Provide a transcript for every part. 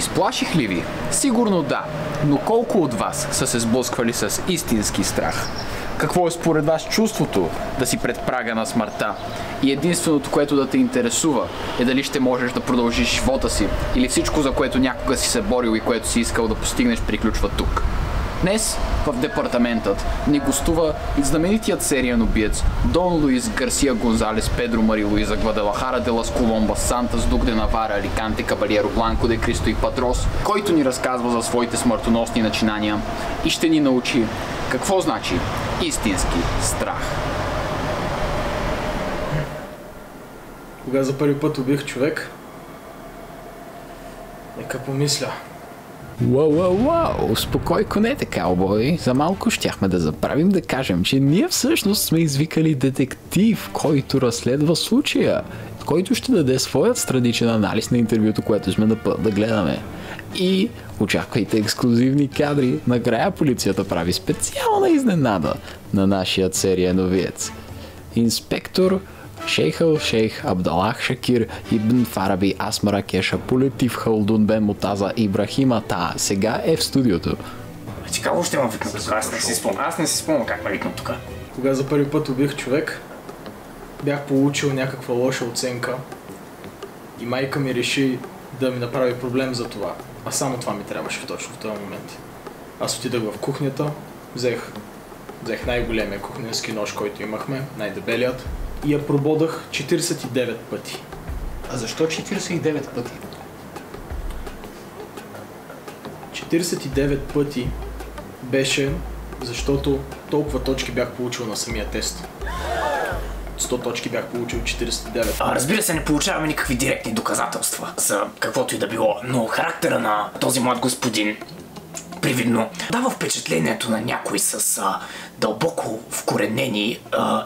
Изплаших ли ви? Сигурно да, но колко от вас са се сблъсквали с истински страх? Какво е според вас чувството да си пред прага на смъртта? И единственото, което да те интересува, е дали ще можеш да продължиш живота си, или всичко, за което някога си се борил и което си искал да постигнеш, приключва тук. Днес в департаментът ни гостува и знаменитият сериен убиец Дон Луис Гарсия Гонзалес Педро Мари Луиза Гваделахара де лас Коломбас Сантас Дук де Навара Аликанте Кабалиеро Бланко де Кристо и Падрос, който ни разказва за своите смъртоносни начинания и ще ни научи какво значи истински страх. Кога за първи път убих човек? Нека помисля. Уау, успокой конете, каубой. За малко щяхме да забравим да кажем, че ние всъщност сме извикали детектив, който разследва случая, който ще даде своят страничен анализ на интервюто, което сме на път да гледаме. И очаквайте ексклюзивни кадри. Накрая полицията прави специална изненада на нашият сериен убиец. Инспектор Шейх Шейх Абдалах Шакир Ибн Фараби Асмара Кеша Политив Халдун Бен Мутаза Ибрахима Та сега е в студиото. Ти какво ще ме викна тук? Аз не си спомням как ме викна тук. Кога за първи път убих човек, бях получил някаква лоша оценка и майка ми реши да ми направи проблем за това. А само това ми трябваше точно в този момент. Аз отидах в кухнята, взех най-големия кухненски нож, който имахме, най-дебелият, и я прободах 49 пъти. А защо 49 пъти? 49 пъти беше, защото толкова точки бях получил на самия тест. 100 точки бях получил 49. Разбира се, не получаваме никакви директни доказателства за каквото и да било, но характера на този млад господин привидно дава впечатлението на някой с дълбоко вкоренени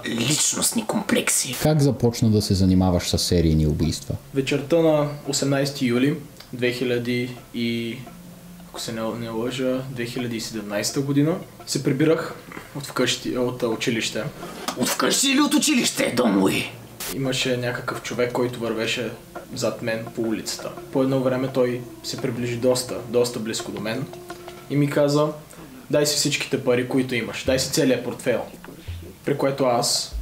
личностни комплекси. Как започна да се занимаваш с серийни убийства? Вечерта на 18 юли 2017 година се прибирах от училище. От вкъщи или от училище, Дон Луи? Имаше някакъв човек, който вървеше зад мен по улицата. По едно време той се приближи доста близко до мен и ми каза: дай си всичките пари, които имаш, дай си целият портфейл. При което аз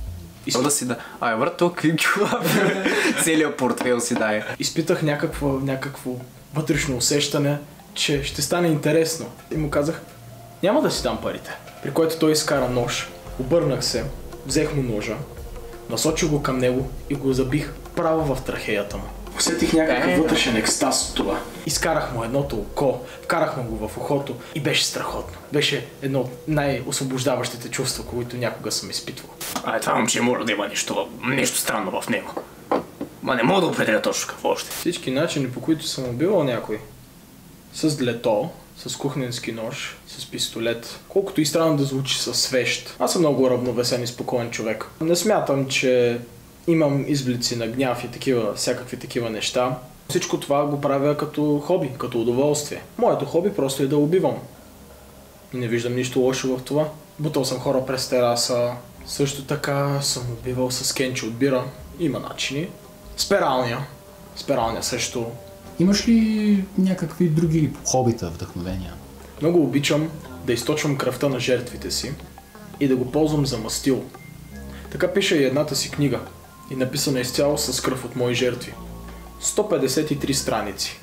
целият портфейл си дай. Изпитах някакво вътрешно усещане, че ще стане интересно. И му казах: няма да си дам парите. При което той изкара нож, обърнах се, взех му ножа, насочих го към него и го забих право в трахеята му. Усетих някакъв вътрешен екстаз от това. Изкарах му едното око, вкарах му го в ухото и беше страхотно. Беше едно от най-освобождаващите чувства, които някога съм изпитвал. Това момче може да има нещо странно в него. Ма не мога да определя точно какво още. Всички начини, по които съм убивал някой. С длето, с кухненски нож, с пистолет. Колкото и странно да звучи, с свещ. Аз съм много равновесен и спокоен човек. Не смятам, че имам изблици на гняв и всякакви такива неща. Всичко това го правя като хоби, като удоволствие. Моето хоби просто е да убивам. И не виждам нищо лошо в това. Бутал съм хора през тераса. Също така съм убивал с кенче от бира. Има начини. Спиралния също. Имаш ли някакви други хобита, вдъхновения? Много обичам да източвам кръвта на жертвите си и да го ползвам за мастил. Така пиша и едната си книга, и написана изцяло с кръв от мои жертви. 153 страници,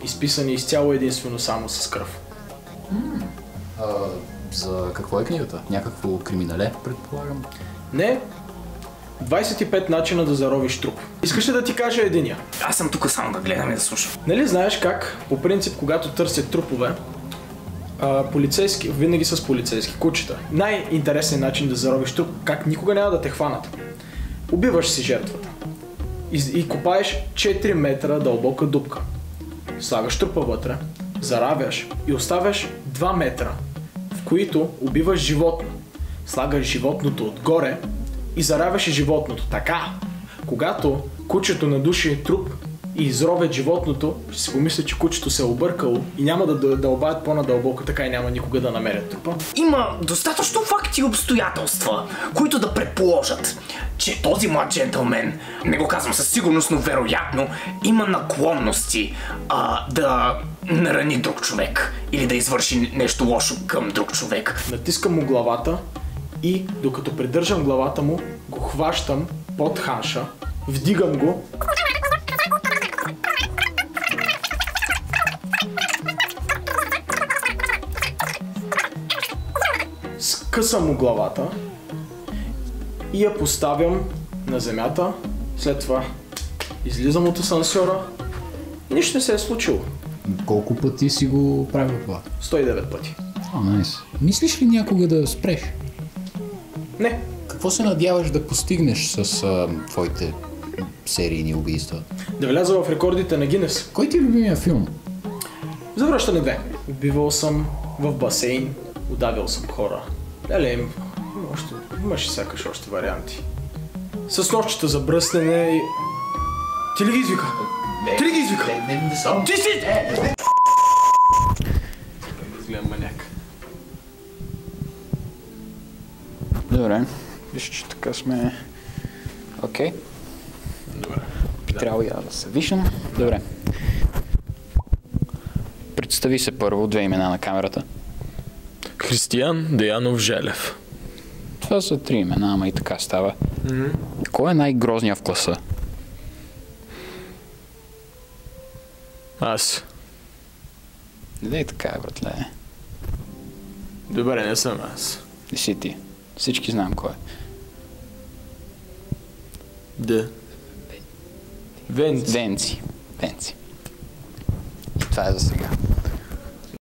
изписани изцяло единствено само с кръв. За какво е книгата? Някакво криминале, предполагам? Не. 25 начина да заровиш труп. Искаш ли да ти кажа единия? Аз съм тук само да гледам и да слушам. Нали знаеш как, по принцип, когато търсят трупове, полицейски, винаги с полицейски кучета. Най-интересният начин да заровиш труп, как никога няма да те хванат. Убиваш си жертвата и копаеш 4 метра дълбока дупка. Слагаш трупа вътре, заравяш и оставяш 2 метра, в които убиваш животно. Слагаш животното отгоре и заравяш и животното. Така, когато кучето надуши труп и изровят животното, ще си помисля, че кучето се е объркало и няма да дълбаят по-надълбоко, така и няма никога да намерят трупа. Има достатъчно факти и обстоятелства, които да предположат, че този млад джентълмен, не го казвам със сигурност, но вероятно, има наклонности да нарани друг човек или да извърши нещо лошо към друг човек. Натискам му главата и докато придържам главата му, го хващам под ханша, вдигам го скъсам му главата и я поставям на земята. След това излизам от асансьора и нищо не се е случило. Колко пъти си го правил това? 109 пъти. Найс. Мислиш ли някога да спреш? Не. Какво се надяваш да постигнеш с твоите серийни убийства? Да вляза в рекордите на Гинес. Кой ти е любимия филм? Завръщане 2. Убивал съм в басейн, удавил съм хора. Леле, имаше сякаш още варианти. С нощчета за бръснене и... Ти ли ги извика? Ти ли ги извика? Не съм. Ти си! Гледам маняк. Добре. Виж, че така сме... Окей. Добре. Трябва я да се виждам. Добре. Представи се първо, 2 имена на камерата. Християн Деянов Желев. Това са 3 имена, ама и така става. Кой е най-грозният в класа? Аз. Не дай така, братле. Добре, не съм аз. Не си ти. Всички знаем кой е. Да. Венци. Венци. И това е за сега.